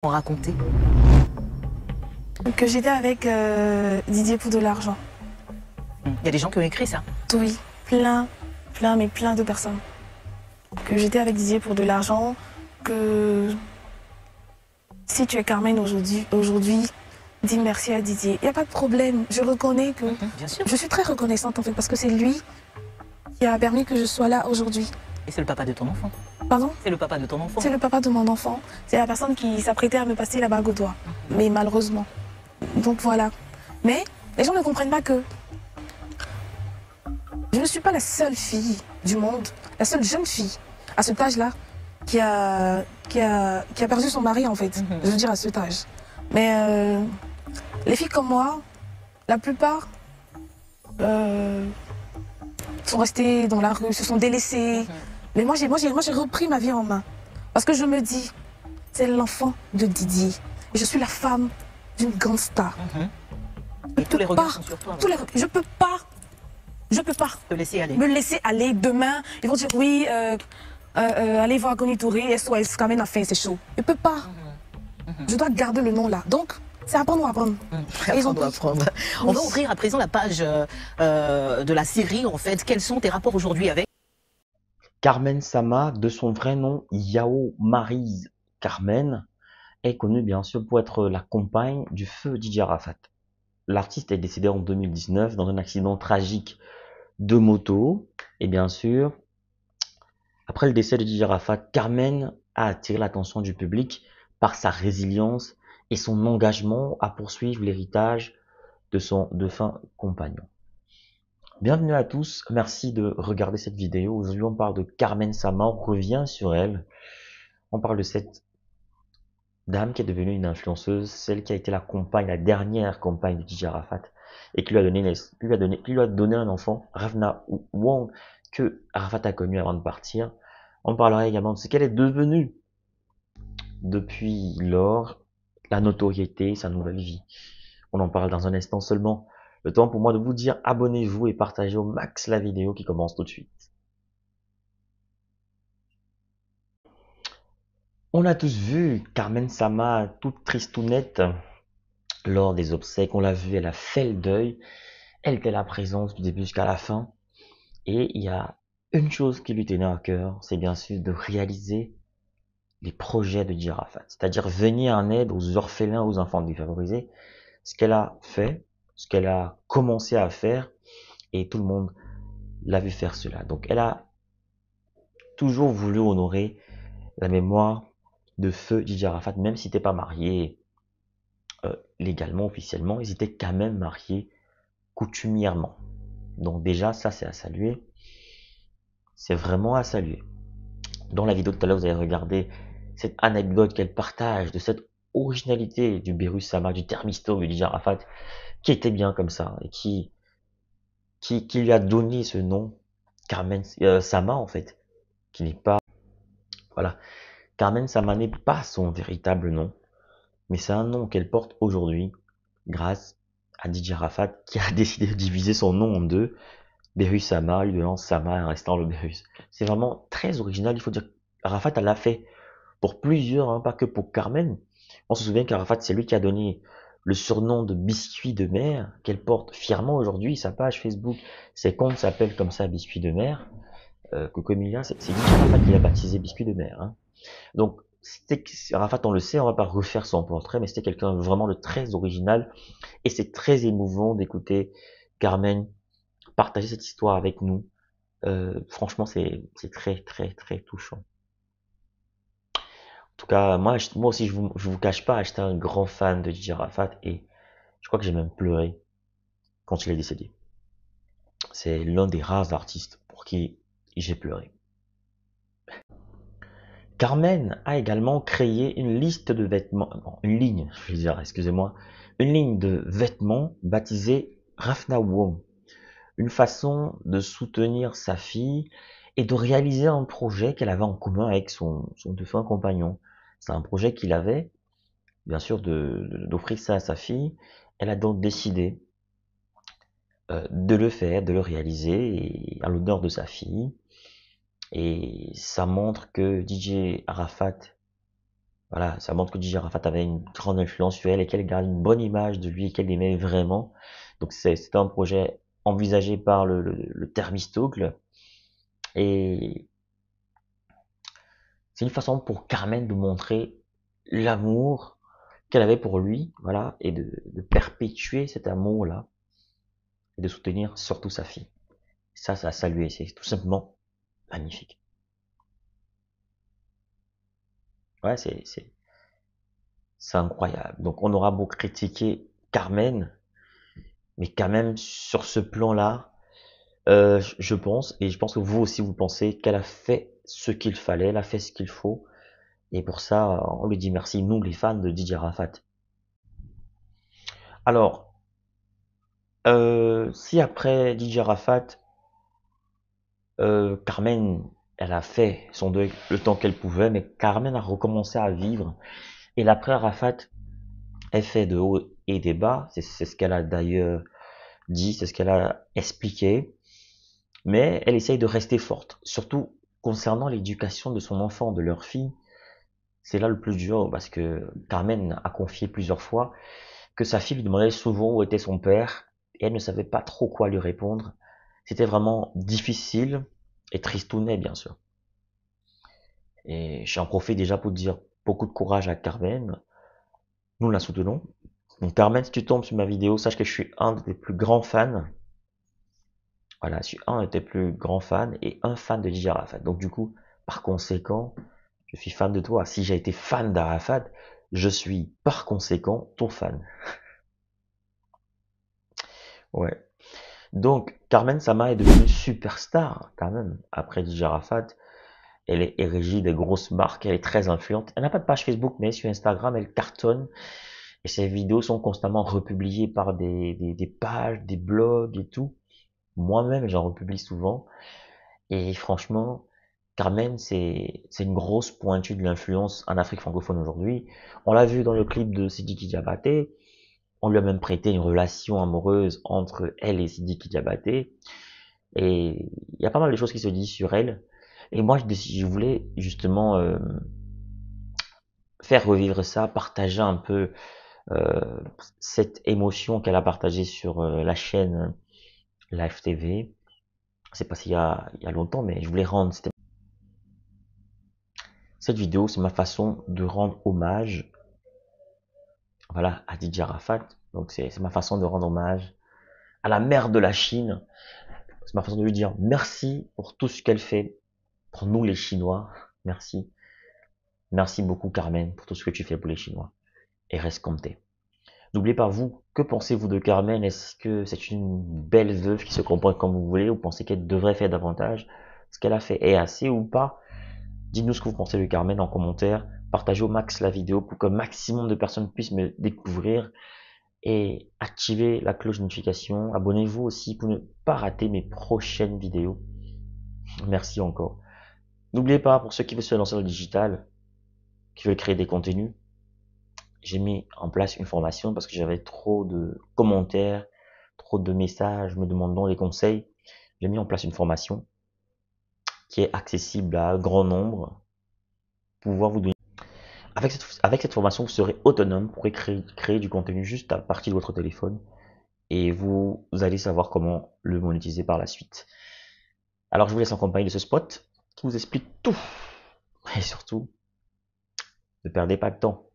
Raconter. Que j'étais avec Didier pour de l'argent. Il y a des gens qui ont écrit ça. Oui, plein de personnes. Que j'étais avec Didier pour de l'argent, que si tu es Carmen aujourd'hui, dis merci à Didier. Il n'y a pas de problème, je reconnais que... Bien sûr. Je suis très reconnaissante en fait, parce que c'est lui qui a permis que je sois là aujourd'hui. Et c'est le papa de ton enfant. Pardon? C'est le papa de ton enfant. C'est le papa de mon enfant. C'est la personne qui s'apprêtait à me passer la bague au doigt. Mais malheureusement. Donc voilà. Mais les gens ne comprennent pas que je ne suis pas la seule fille du monde, la seule jeune fille à cet âge-là qui a perdu son mari en fait. Je veux dire à cet âge. Mais les filles comme moi, la plupart sont restées dans la rue, se sont délaissées. Mais moi j'ai repris ma vie en main. Parce que je me dis, c'est l'enfant de Didier. Et je suis la femme d'une grande star. Et tous les regards sont sur toi. Je peux pas Te laisser aller. me laisser aller demain. Ils vont dire oui, allez voir Connie Touré, SOS, Carmen a faim, c'est chaud. Je peux pas. Je dois garder le nom là. Donc, c'est apprendre ou apprendre. Ils ont apprendre. On va ouvrir à présent la page de la série en fait. Quels sont tes rapports aujourd'hui avec Carmen Sama, de son vrai nom Yao Maryse Carmen, est connue bien sûr pour être la compagne du feu Didier Arafat. L'artiste est décédé en 2019 dans un accident tragique de moto. Et bien sûr, après le décès de Didier Arafat, Carmen a attiré l'attention du public par sa résilience et son engagement à poursuivre l'héritage de son défunt compagnon. Bienvenue à tous, merci de regarder cette vidéo. Aujourd'hui on parle de Carmen Sama, on revient sur elle. On parle de cette dame qui est devenue une influenceuse, celle qui a été la dernière compagne de Didier Arafat et qui lui a donné un enfant, Ravna Wong, que Arafat a connu avant de partir. On parlera également de ce qu'elle est devenue depuis lors, la notoriété, sa nouvelle vie. On en parle dans un instant seulement. Le temps pour moi de vous dire abonnez-vous et partagez au max la vidéo qui commence tout de suite. On a tous vu Carmen Sama toute tristounette lors des obsèques. On l'a vu, elle a fait le deuil. Elle était là présente du début jusqu'à la fin. Et il y a une chose qui lui tenait à cœur, c'est bien sûr de réaliser les projets de Didier Arafat. C'est-à-dire venir en aide aux orphelins, aux enfants défavorisés. Ce qu'elle a fait, ce qu'elle a commencé à faire, et tout le monde l'a vu faire cela. Donc elle a toujours voulu honorer la mémoire de feu Didier Arafat, même si t'es pas marié légalement, officiellement, ils étaient quand même mariés coutumièrement. Donc déjà, ça c'est à saluer. C'est vraiment à saluer. Dans la vidéo de tout à l'heure, vous avez regardé cette anecdote qu'elle partage de cette originalité du Behrus Sama, du thermistor de Didier Arafat, qui était bien comme ça, et qui lui a donné ce nom, Carmen Sama en fait, qui n'est pas... Voilà. Carmen Sama n'est pas son véritable nom, mais c'est un nom qu'elle porte aujourd'hui grâce à Didier Arafat qui a décidé de diviser son nom en deux, Behrus Sama, lui donnant Sama et restant le Behrus. C'est vraiment très original, il faut dire Arafat elle l'a fait pour plusieurs, hein, pas que pour Carmen. On se souvient qu'Arafat c'est lui qui a donné le surnom de Biscuit de mer qu'elle porte fièrement aujourd'hui, sa page Facebook, ses comptes s'appellent comme ça Biscuit de mer. Coco Emilia, c'est Didier Arafat qui l'a baptisé Biscuit de mer. Hein. Donc, Arafat, on le sait, on va pas refaire son portrait, mais c'était quelqu'un vraiment de très original. Et c'est très émouvant d'écouter Carmen partager cette histoire avec nous. Franchement, c'est très, très, très touchant. En tout cas, moi aussi, je vous cache pas, j'étais un grand fan de Didier Arafat et je crois que j'ai même pleuré quand il est décédé. C'est l'un des rares artistes pour qui j'ai pleuré. Carmen a également créé une liste de vêtements, non, une ligne, je veux dire, excusez-moi, une ligne de vêtements baptisée Ravna Wong. Une façon de soutenir sa fille et de réaliser un projet qu'elle avait en commun avec son défunt compagnon. C'est un projet qu'il avait, bien sûr, d'offrir ça à sa fille. Elle a donc décidé de le faire, de le réaliser à l'honneur de sa fille. Et ça montre que DJ Arafat Voilà, ça montre que Gigi Arafat avait une grande influence sur elle et qu'elle garde une bonne image de lui et qu'elle l'aimait vraiment. Donc c'était un projet envisagé par le Thermistocle. Et c'est une façon pour Carmen de montrer l'amour qu'elle avait pour lui, voilà, et de perpétuer cet amour-là et de soutenir surtout sa fille. Ça a salué, c'est tout simplement magnifique. Ouais, c'est incroyable. Donc on aura beau critiquer Carmen, mais quand même sur ce plan-là, je pense, et je pense que vous aussi vous pensez qu'elle a fait ce qu'il fallait, elle a fait ce qu'il faut, et pour ça, on lui dit merci, nous les fans de Didier Arafat. Alors, si après Didier Arafat, Carmen, elle a fait son deuil le temps qu'elle pouvait, mais Carmen a recommencé à vivre, et l'après Arafat, elle fait de haut et des bas, c'est ce qu'elle a d'ailleurs dit, c'est ce qu'elle a expliqué, mais elle essaye de rester forte, surtout concernant l'éducation de son enfant, de leur fille. C'est là le plus dur parce que Carmen a confié plusieurs fois que sa fille lui demandait souvent où était son père et elle ne savait pas trop quoi lui répondre. C'était vraiment difficile et tristounet bien sûr. Et j'en profite déjà pour dire beaucoup de courage à Carmen. Nous la soutenons. Donc Carmen, si tu tombes sur ma vidéo, sache que je suis un de tes plus grands fans. Voilà, je suis un de tes plus grands fans et un fan de Didier Arafat. Donc du coup, par conséquent, je suis fan de toi. Si j'ai été fan d'Arafat, je suis par conséquent ton fan. Ouais. Donc, Carmen Sama est devenue superstar quand même. Après Didier Arafat, elle est érigée des grosses marques, elle est très influente. Elle n'a pas de page Facebook, mais sur Instagram, elle cartonne. Et ses vidéos sont constamment republiées par des pages, des blogs et tout. Moi-même, j'en republie souvent. Et franchement, Carmen, c'est une grosse pointue de l'influence en Afrique francophone aujourd'hui. On l'a vu dans le clip de Sidiki Diabaté. On lui a même prêté une relation amoureuse entre elle et Sidiki Diabaté. Et il y a pas mal de choses qui se disent sur elle. Et moi, je voulais justement faire revivre ça, partager un peu cette émotion qu'elle a partagée sur la chaîne Live TV. C'est passé il y a longtemps, mais je voulais rendre cette vidéo, c'est ma façon de rendre hommage, voilà, à Didier Arafat. Donc c'est ma façon de rendre hommage à la mère de la Chine. C'est ma façon de lui dire merci pour tout ce qu'elle fait pour nous les Chinois. Merci. Merci beaucoup Carmen pour tout ce que tu fais pour les Chinois. Et reste compté. N'oubliez pas vous, que pensez-vous de Carmen? Est-ce que c'est une belle veuve qui se comporte comme vous voulez ou pensez qu'elle devrait faire davantage? Ce qu'elle a fait est assez ou pas? Dites-nous ce que vous pensez de Carmen en commentaire. Partagez au max la vidéo pour qu'un maximum de personnes puissent me découvrir. Et activez la cloche de notification. Abonnez-vous aussi pour ne pas rater mes prochaines vidéos. Merci encore. N'oubliez pas, pour ceux qui veulent se lancer dans le digital, qui veulent créer des contenus, j'ai mis en place une formation parce que j'avais trop de commentaires, trop de messages me demandant des conseils. J'ai mis en place une formation qui est accessible à un grand nombre, pouvoir vous donner. Avec cette formation, vous serez autonome, vous pourrez créer du contenu juste à partir de votre téléphone et vous allez savoir comment le monétiser par la suite. Alors je vous laisse en compagnie de ce spot qui vous explique tout. Et surtout, ne perdez pas de temps.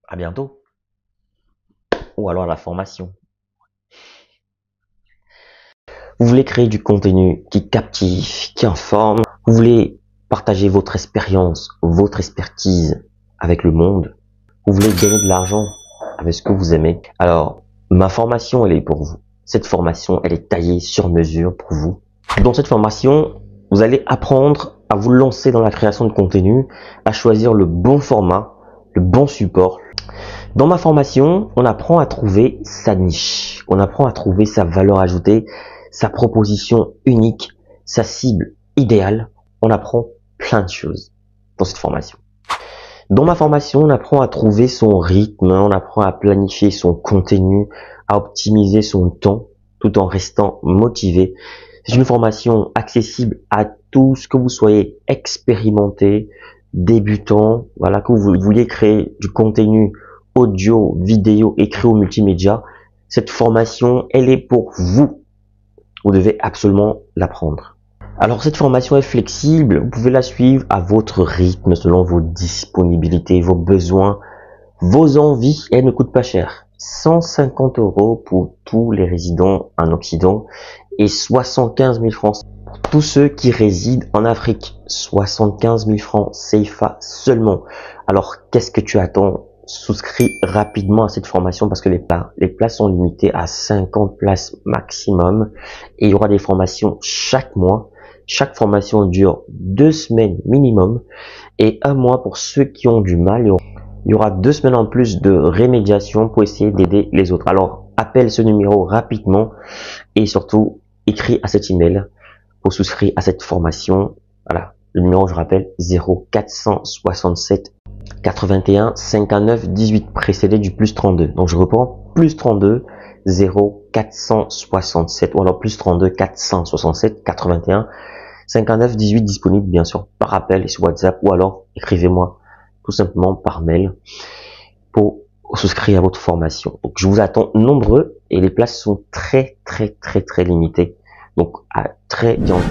À bientôt. Ou alors à la formation. Vous voulez créer du contenu qui captive, qui informe. Vous voulez partager votre expérience, votre expertise avec le monde. Vous voulez gagner de l'argent avec ce que vous aimez. Alors, ma formation, elle est pour vous. Cette formation, elle est taillée sur mesure pour vous. Dans cette formation, vous allez apprendre à vous lancer dans la création de contenu, à choisir le bon format, le bon support. Dans ma formation, on apprend à trouver sa niche, on apprend à trouver sa valeur ajoutée, sa proposition unique, sa cible idéale. On apprend plein de choses dans cette formation. Dans ma formation, on apprend à trouver son rythme, on apprend à planifier son contenu, à optimiser son temps tout en restant motivé. C'est une formation accessible à tous, que vous soyez expérimenté, débutant, voilà, que vous vouliez créer du contenu audio, vidéo, écrit ou multimédia, cette formation, elle est pour vous. Vous devez absolument l'apprendre. Alors cette formation est flexible, vous pouvez la suivre à votre rythme, selon vos disponibilités, vos besoins, vos envies, et elle ne coûte pas cher. 150 € pour tous les résidents en Occident et 75 000 francs pour tous ceux qui résident en Afrique. 75 000 francs CFA seulement. Alors qu'est-ce que tu attends? Souscris rapidement à cette formation parce que les places sont limitées à 50 places maximum et il y aura des formations chaque mois. Chaque formation dure 2 semaines minimum et 1 mois pour ceux qui ont du mal. Il y aura 2 semaines en plus de rémédiation pour essayer d'aider les autres. Alors appelle ce numéro rapidement et surtout écris à cet email pour souscrire à cette formation. Voilà, le numéro je rappelle 0467 81 59 18 précédé du plus 32. Donc je reprends plus 32 0467 ou alors plus 32 467 81 59 18 disponible bien sûr par appel et sur WhatsApp ou alors écrivez-moi tout simplement par mail pour souscrire à votre formation. Donc je vous attends nombreux et les places sont très limitées. Donc à très bientôt.